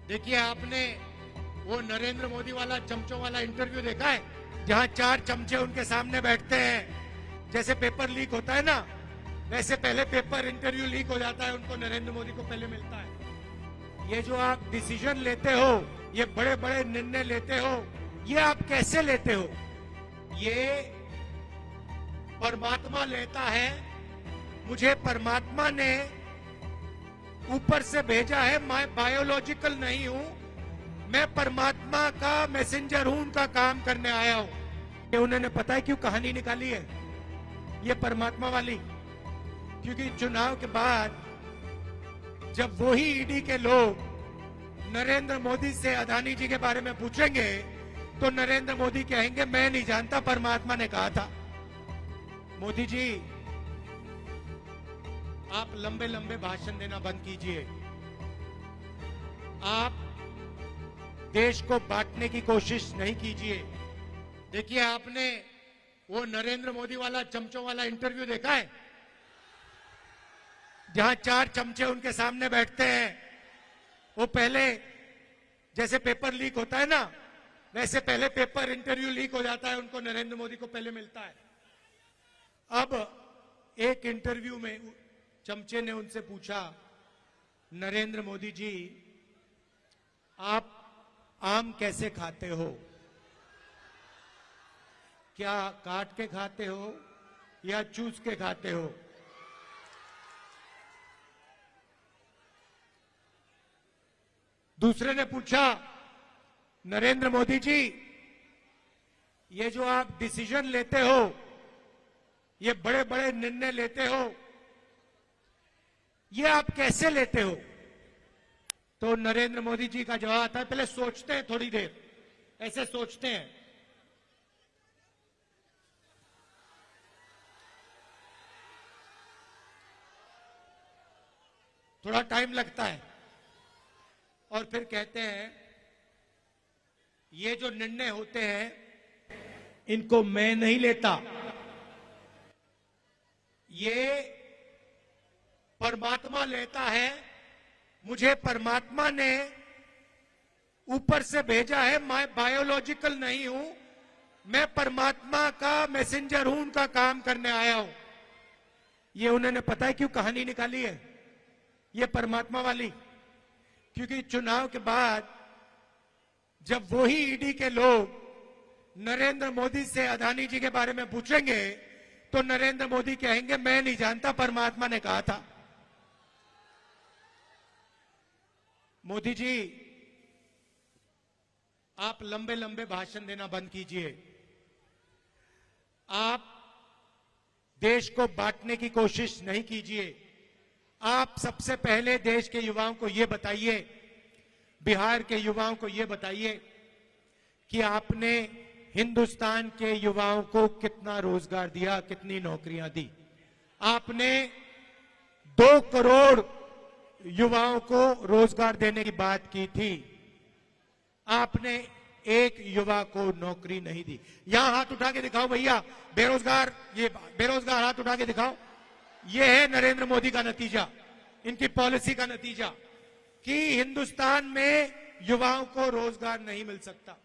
देखिए, आपने वो नरेंद्र मोदी वाला चमचों वाला इंटरव्यू देखा है, जहां 4 चमचे उनके सामने बैठते हैं। जैसे पेपर लीक होता है ना, वैसे पहले पेपर इंटरव्यू लीक हो जाता है, उनको नरेंद्र मोदी को पहले मिलता है। ये जो आप डिसीजन लेते हो, ये बड़े बड़े निर्णय लेते हो, ये आप कैसे लेते हो? ये परमात्मा लेता है। मुझे परमात्मा ने ऊपर से भेजा है। मैं बायोलॉजिकल नहीं हूं, मैं परमात्मा का मैसेंजर हूं, उनका काम करने आया हूं। ये उन्होंने पता है क्यों कहानी निकाली है, ये परमात्मा वाली? क्योंकि चुनाव के बाद जब वही ईडी के लोग नरेंद्र मोदी से अदानी जी के बारे में पूछेंगे, तो नरेंद्र मोदी कहेंगे मैं नहीं जानता, परमात्मा ने कहा था। मोदी जी, आप लंबे लंबे भाषण देना बंद कीजिए। आप देश को बांटने की कोशिश नहीं कीजिए। देखिए, आपने वो नरेंद्र मोदी वाला चमचों वाला इंटरव्यू देखा है, जहां 4 चमचे उनके सामने बैठते हैं। वो पहले जैसे पेपर लीक होता है ना, वैसे पहले पेपर इंटरव्यू लीक हो जाता है, उनको नरेंद्र मोदी को पहले मिलता है। अब एक इंटरव्यू में चमचे ने उनसे पूछा, नरेंद्र मोदी जी, आप आम कैसे खाते हो? क्या काट के खाते हो या चूस के खाते हो? दूसरे ने पूछा, नरेंद्र मोदी जी, ये जो आप डिसीजन लेते हो, ये बड़े बड़े निर्णय लेते हो, ये आप कैसे लेते हो? तो नरेंद्र मोदी जी का जवाब आता है, पहले सोचते हैं थोड़ी देर, ऐसे सोचते हैं। थोड़ा टाइम लगता है और फिर कहते हैं, ये जो निर्णय होते हैं इनको मैं नहीं लेता, ये परमात्मा लेता है। मुझे परमात्मा ने ऊपर से भेजा है। मैं बायोलॉजिकल नहीं हूं, मैं परमात्मा का मैसेंजर हूं, उनका काम करने आया हूं। ये उन्होंने पता है क्यों कहानी निकाली है, ये परमात्मा वाली? क्योंकि चुनाव के बाद जब वही ईडी के लोग नरेंद्र मोदी से अदानी जी के बारे में पूछेंगे, तो नरेंद्र मोदी कहेंगे मैं नहीं जानता, परमात्मा ने कहा था। मोदी जी, आप लंबे लंबे भाषण देना बंद कीजिए। आप देश को बांटने की कोशिश नहीं कीजिए। आप सबसे पहले देश के युवाओं को यह बताइए, बिहार के युवाओं को यह बताइए कि आपने हिंदुस्तान के युवाओं को कितना रोजगार दिया, कितनी नौकरियां दी। आपने 2 करोड़ युवाओं को रोजगार देने की बात की थी, आपने एक युवा को नौकरी नहीं दी। यहां हाथ उठा के दिखाओ भैया, बेरोजगार, ये बेरोजगार हाथ उठा के दिखाओ। ये है नरेंद्र मोदी का नतीजा, इनकी पॉलिसी का नतीजा, कि हिंदुस्तान में युवाओं को रोजगार नहीं मिल सकता।